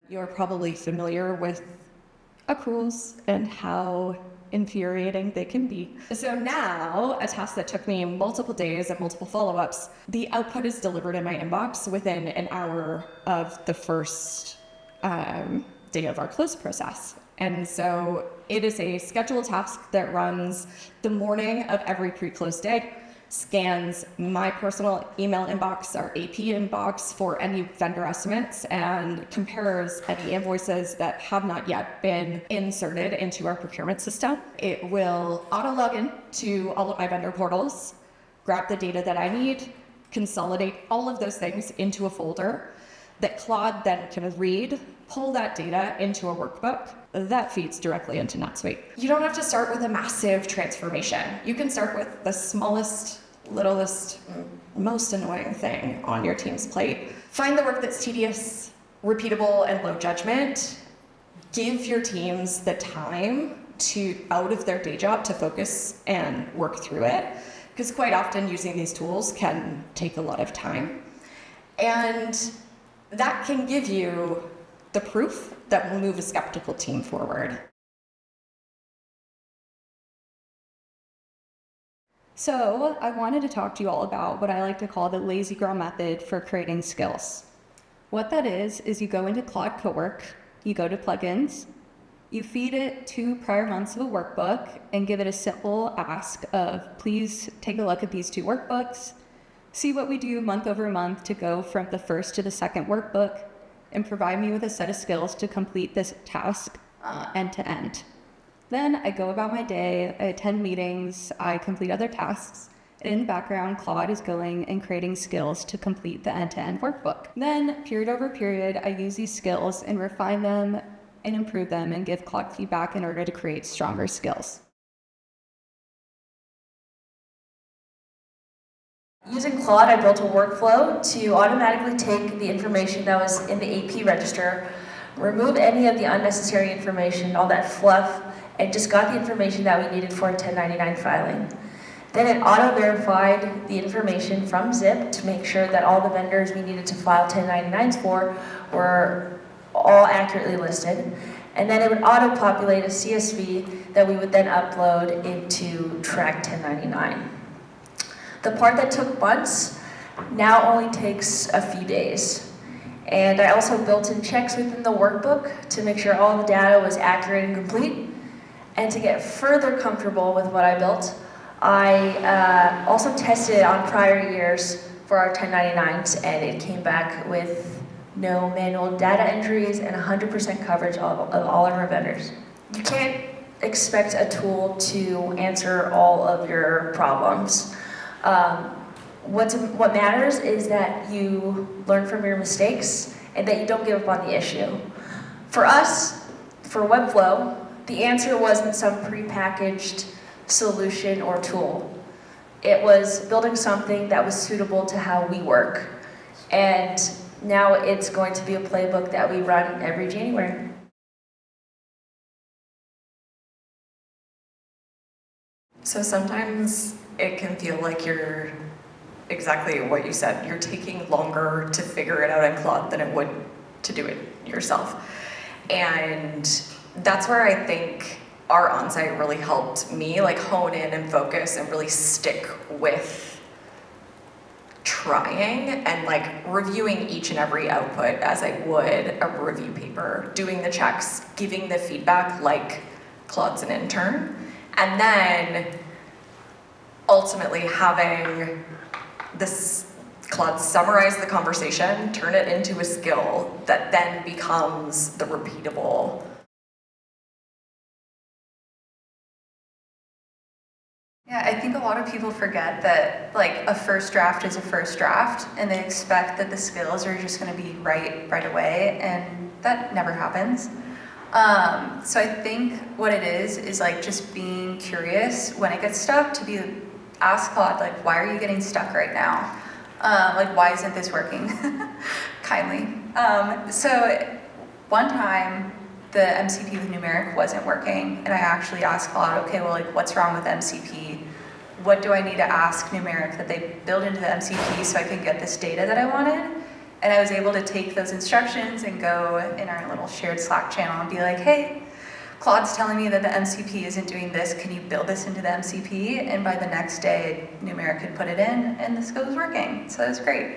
You're probably familiar with accruals and how infuriating they can be. So now, a task that took me multiple days and multiple follow-ups, the output is delivered in my inbox within an hour of the first day of our close process. And so it is a scheduled task that runs the morning of every pre-close day, scans my personal email inbox, our AP inbox for any vendor estimates, and compares any invoices that have not yet been inserted into our procurement system. It will auto-log in to all of my vendor portals, grab the data that I need, consolidate all of those things into a folder that Claude then can read, pull that data into a workbook that feeds directly into NetSuite. You don't have to start with a massive transformation. You can start with the smallest, littlest, most annoying thing on your team's plate. Find the work that's tedious, repeatable, and low judgment. Give your teams the time to, out of their day job, to focus and work through it, because quite often using these tools can take a lot of time. And that can give you the proof that will move a skeptical team forward. So I wanted to talk to you all about what I like to call the lazy girl method for creating skills. What that is you go into Claude Cowork, you go to plugins, you feed it 2 prior months of a workbook and give it a simple ask of, please take a look at these 2 workbooks, see what we do month over month to go from the first to the second workbook, and provide me with a set of skills to complete this task end to end. Then I go about my day, I attend meetings, I complete other tasks, and in the background, Claude is going and creating skills to complete the end-to-end workbook. Then, period over period, I use these skills and refine them and improve them and give Claude feedback in order to create stronger skills. Using Claude, I built a workflow to automatically take the information that was in the AP register, remove any of the unnecessary information, all that fluff, and just got the information that we needed for a 1099 filing. Then it auto-verified the information from Zip to make sure that all the vendors we needed to file 1099s for were all accurately listed. And then it would auto-populate a CSV that we would then upload into Track 1099. The part that took months now only takes a few days. And I also built in checks within the workbook to make sure all the data was accurate and complete. And to get further comfortable with what I built, I also tested it on prior years for our 1099s, and it came back with no manual data entries and 100% coverage of all of our vendors. You can't expect a tool to answer all of your problems. What matters is that you learn from your mistakes and that you don't give up on the issue. For us, for Webflow, the answer wasn't some prepackaged solution or tool. It was building something that was suitable to how we work. And now it's going to be a playbook that we run every January. So sometimes it can feel like you're exactly what you said. You're taking longer to figure it out in Claude than it would to do it yourself. And that's where I think our onsite really helped me like hone in and focus and really stick with trying and like reviewing each and every output as I would a review paper, doing the checks, giving the feedback like Claude's an intern, and then ultimately having this Claude summarize the conversation, turn it into a skill that then becomes the repeatable. Yeah, I think a lot of people forget that like a first draft is a first draft, and they expect that the skills are just going to be right away, and that never happens. So I think what it is like just being curious when it gets stuck, to ask Claude, like, why are you getting stuck right now? Like, why isn't this working? Kindly. So one time the MCP with numeric wasn't working, and I actually asked Claude, okay, well, like, what's wrong with MCP? What do I need to ask numeric that they build into the MCP so I can get this data that I wanted? And I was able to take those instructions and go in our little shared Slack channel and be like, hey, Claude's telling me that the MCP isn't doing this. Can you build this into the MCP? And by the next day, Numeric had put it in and the skill was working. So it was great.